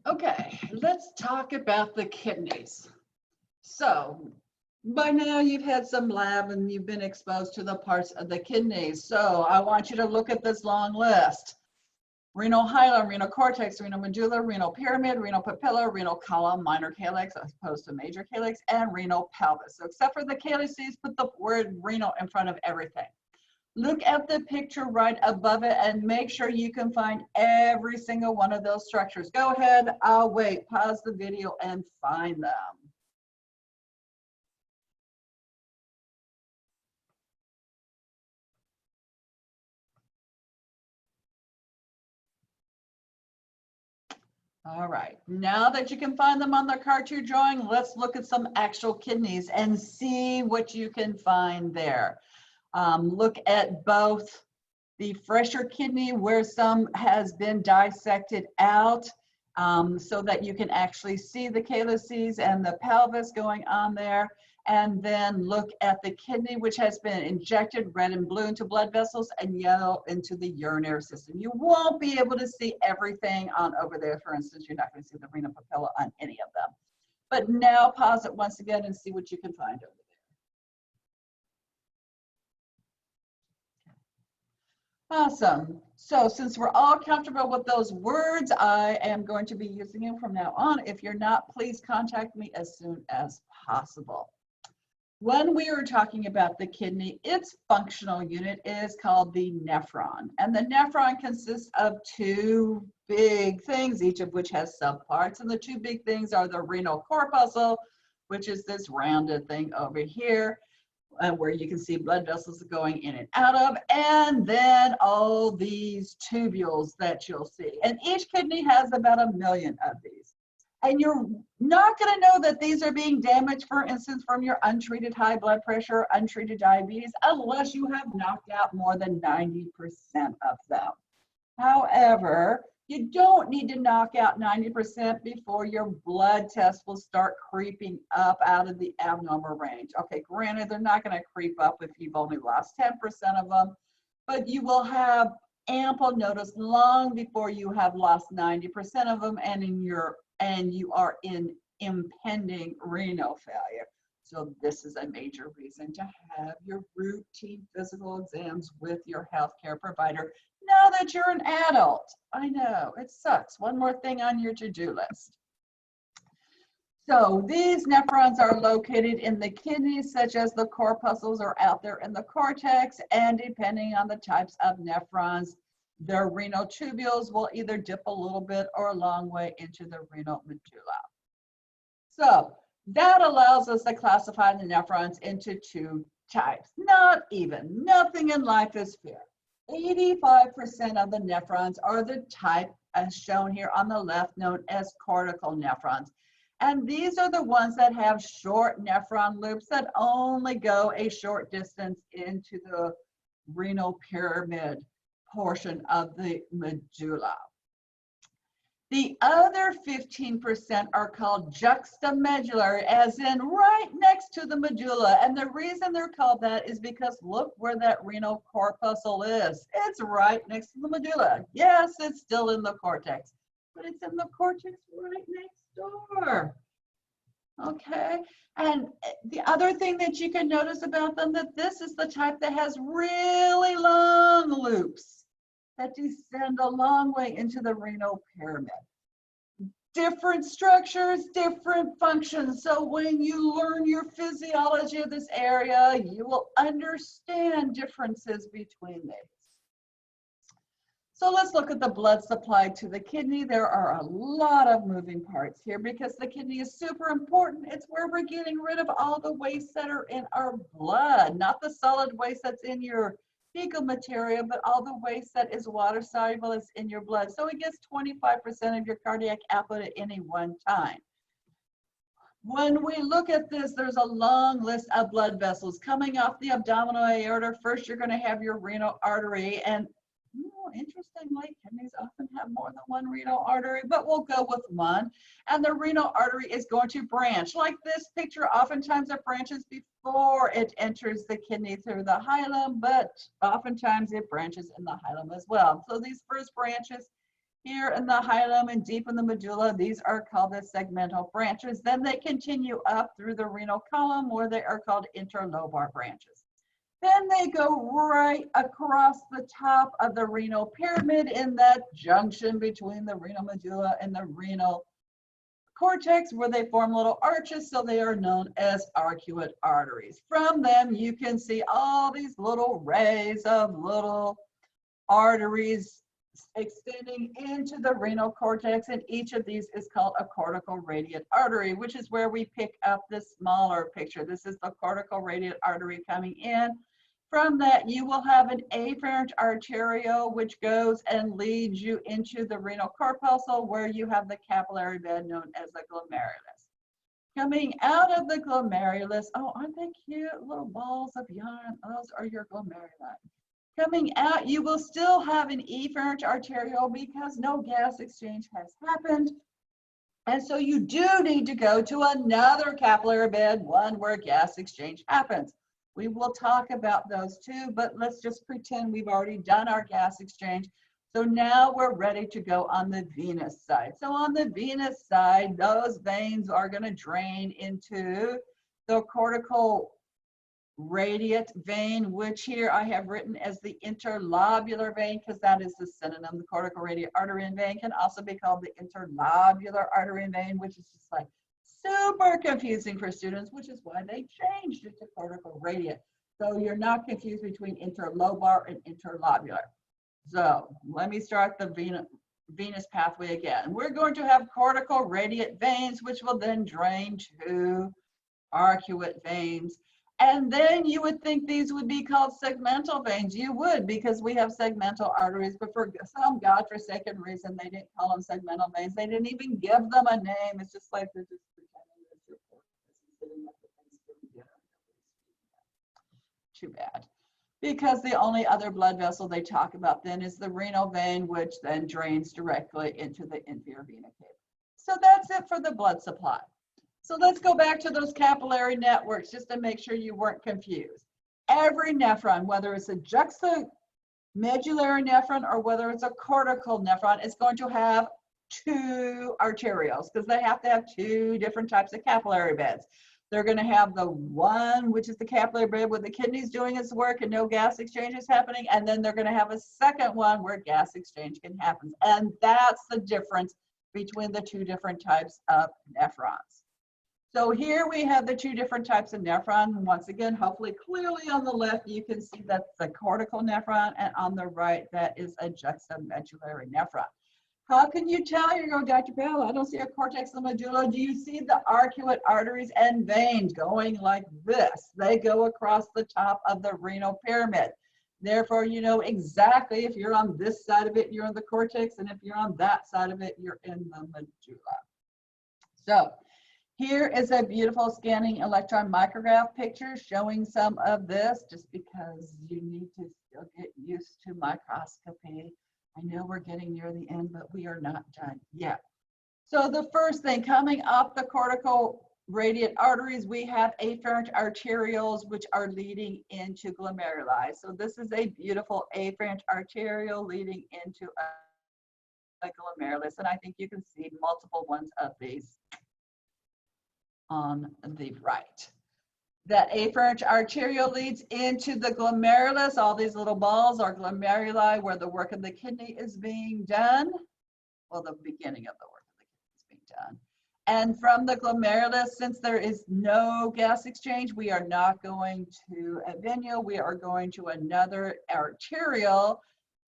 Okay, let's talk about the kidneys. So, by now you've had some lab and you've been exposed to the parts of the kidneys. So, I want you to look at this long list. Renal hilum, renal cortex, renal medulla, renal pyramid, renal papilla, renal column, minor calyx as opposed to major calyx, and renal pelvis. So, except for the calyces, put the word renal in front of everything. Look at the picture right above it and make sure you can find every single one of those structures. Go ahead, I'll wait, pause the video and find them. All right, now that you can find them on the cartoon drawing, let's look at some actual kidneys and see what you can find there. Look at both the fresher kidney where some has been dissected out so that you can actually see the calyces and the pelvis going on there. And then look at the kidney, which has been injected red and blue into blood vessels and yellow into the urinary system. You won't be able to see everything on over there. For instance, you're not going to see the renal papilla on any of them. But now pause it once again and see what you can find over there. Awesome. So since we're all comfortable with those words, I am going to be using them from now on. If you're not, please contact me as soon as possible. When we were talking about the kidney, its functional unit is called the nephron. And the nephron consists of two big things, each of which has subparts. And the two big things are the renal corpuscle, which is this rounded thing over here, where you can see blood vessels going in and out of, and then all these tubules that you'll see. And each kidney has about 1 million of these. And you're not going to know that these are being damaged, for instance, from your untreated high blood pressure, untreated diabetes, unless you have knocked out more than 90% of them. However, you don't need to knock out 90% before your blood test will start creeping up out of the abnormal range. Okay, granted, they're not going to creep up if you've only lost 10% of them, but you will have ample notice long before you have lost 90% of them and you are in impending renal failure. So this is a major reason to have your routine physical exams with your healthcare provider now that you're an adult. I know, it sucks. One more thing on your to-do list. So these nephrons are located in the kidneys, such as the corpuscles are out there in the cortex, and depending on the types of nephrons, their renal tubules will either dip a little bit or a long way into the renal medulla. So that allows us to classify the nephrons into two types. Nothing in life is fair. 85% of the nephrons are the type as shown here on the left, known as cortical nephrons. And these are the ones that have short nephron loops that only go a short distance into the renal pyramid portion of the medulla. The other 15% are called juxtamedullary, as in right next to the medulla. And the reason they're called that is because look where that renal corpuscle is. It's right next to the medulla. Yes, it's still in the cortex, but it's in the cortex right next door. Okay, and the other thing that you can notice about them, that this is the type that has really long loops that descend a long way into the renal pyramid. Different structures, different functions. So when you learn your physiology of this area, you will understand differences between these. So let's look at the blood supply to the kidney. There are a lot of moving parts here because the kidney is super important. It's where we're getting rid of all the waste that are in our blood, not the solid waste that's in your fecal material, but all the waste that is water soluble is in your blood. So it gets 25% of your cardiac output at any one time. When we look at this, there's a long list of blood vessels coming off the abdominal aorta. First, you're going to have your renal artery, and interestingly, kidneys often have more than one renal artery, but we'll go with one. And the renal artery is going to branch. Like this picture, oftentimes it branches before it enters the kidney through the hilum, but oftentimes it branches in the hilum as well. So these first branches here in the hilum and deep in the medulla. These are called the segmental branches. Then they continue up through the renal column where they are called interlobar branches. Then they go right across the top of the renal pyramid in that junction between the renal medulla and the renal cortex where they form little arches, so they are known as arcuate arteries. From them, you can see all these little rays of little arteries extending into the renal cortex, and each of these is called a cortical radiate artery, which is where we pick up this smaller picture. This is the cortical radiate artery coming in. From that, you will have an afferent arteriole, which goes and leads you into the renal corpuscle, where you have the capillary bed known as the glomerulus. Coming out of the glomerulus, oh, aren't they cute little balls of yarn? Those are your glomeruli. Coming out, you will still have an efferent arteriole because no gas exchange has happened. And so you do need to go to another capillary bed, one where gas exchange happens. We will talk about those too, but let's just pretend we've already done our gas exchange. So now we're ready to go on the venous side. So on the venous side, those veins are going to drain into the cortical radiate vein, which here I have written as the interlobular vein because that is the synonym. The cortical radiate artery and vein can also be called the interlobular artery and vein, which is just like super confusing for students, which is why they changed it to cortical radiate. So you're not confused between interlobar and interlobular. So let me start the venous pathway again. We're going to have cortical radiate veins, which will then drain to arcuate veins. And then you would think these would be called segmental veins. You would, because we have segmental arteries, but for some godforsaken reason, they didn't call them segmental veins. They didn't even give them a name. It's just like they're just pretending that your corpus is sitting at the Thanksgiving dinner. Too bad. Because the only other blood vessel they talk about then is the renal vein, which then drains directly into the inferior vena cava. So that's it for the blood supply. So let's go back to those capillary networks just to make sure you weren't confused. Every nephron, whether it's a juxtamedullary nephron or whether it's a cortical nephron, is going to have two arterioles because they have to have two different types of capillary beds. They're going to have the one, which is the capillary bed where the kidney's doing its work and no gas exchange is happening. And then they're going to have a second one where gas exchange can happen. And that's the difference between the two different types of nephrons. So here we have the two different types of nephron. And once again, hopefully clearly on the left, you can see that's the cortical nephron, and on the right, that is a juxtamedullary nephron. How can you tell? You're going, Dr. Bell, I don't see a cortex and medulla. Do you see the arcuate arteries and veins going like this? They go across the top of the renal pyramid. Therefore, you know exactly if you're on this side of it, you're in the cortex, and if you're on that side of it, you're in the medulla. So here is a beautiful scanning electron micrograph picture showing some of this, just because you need to still get used to microscopy. I know we're getting near the end, but we are not done yet. So the first thing, coming off the cortical radiate arteries, we have afferent arterioles, which are leading into glomeruli. So this is a beautiful afferent arteriole leading into a glomerulus, and I think you can see multiple ones of these on the right. That afferent arteriole leads into the glomerulus. All these little balls are glomeruli where the work of the kidney is being done. Well, the beginning of the work of the kidney is being done. And from the glomerulus, since there is no gas exchange, we are not going to a venule. We are going to another arteriole,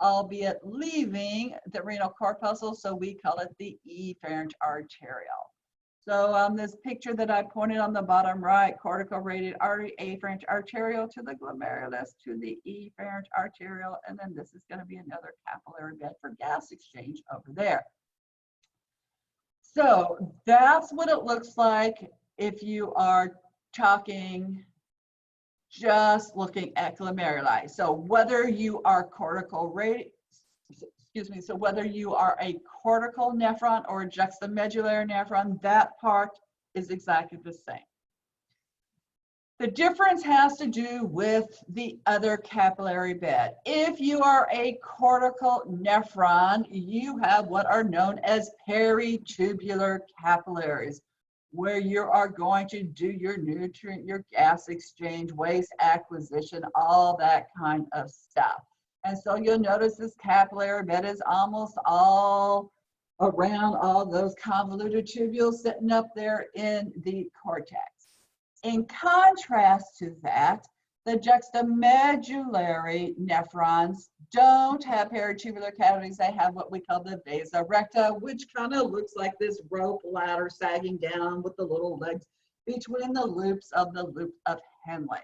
albeit leaving the renal corpuscle. So we call it the efferent arteriole. So this picture that I pointed on the bottom right, cortical radiate artery, afferent arteriole to the glomerulus to the efferent arteriole, and then this is going to be another capillary bed for gas exchange over there. So that's what it looks like if you are talking just looking at glomeruli. So whether you are cortical radiate, so whether you are a cortical nephron or a juxtamedullary nephron, that part is exactly the same. The difference has to do with the other capillary bed. If you are a cortical nephron, you have what are known as peritubular capillaries, where you are going to do your nutrient, your gas exchange, waste acquisition, all that kind of stuff. And so you'll notice this capillary bed is almost all around all those convoluted tubules sitting up there in the cortex. In contrast to that, the juxtamedullary nephrons don't have peritubular cavities. They have what we call the vasa recta, which kind of looks like this rope ladder sagging down with the little legs between the loops of the loop of Henle.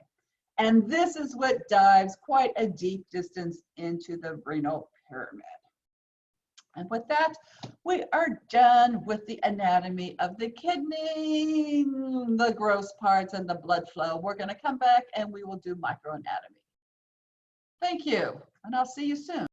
And this is what dives quite a deep distance into the renal pyramid. And with that, we are done with the anatomy of the kidney, the gross parts, and the blood flow. We're going to come back and we will do microanatomy. Thank you, and I'll see you soon.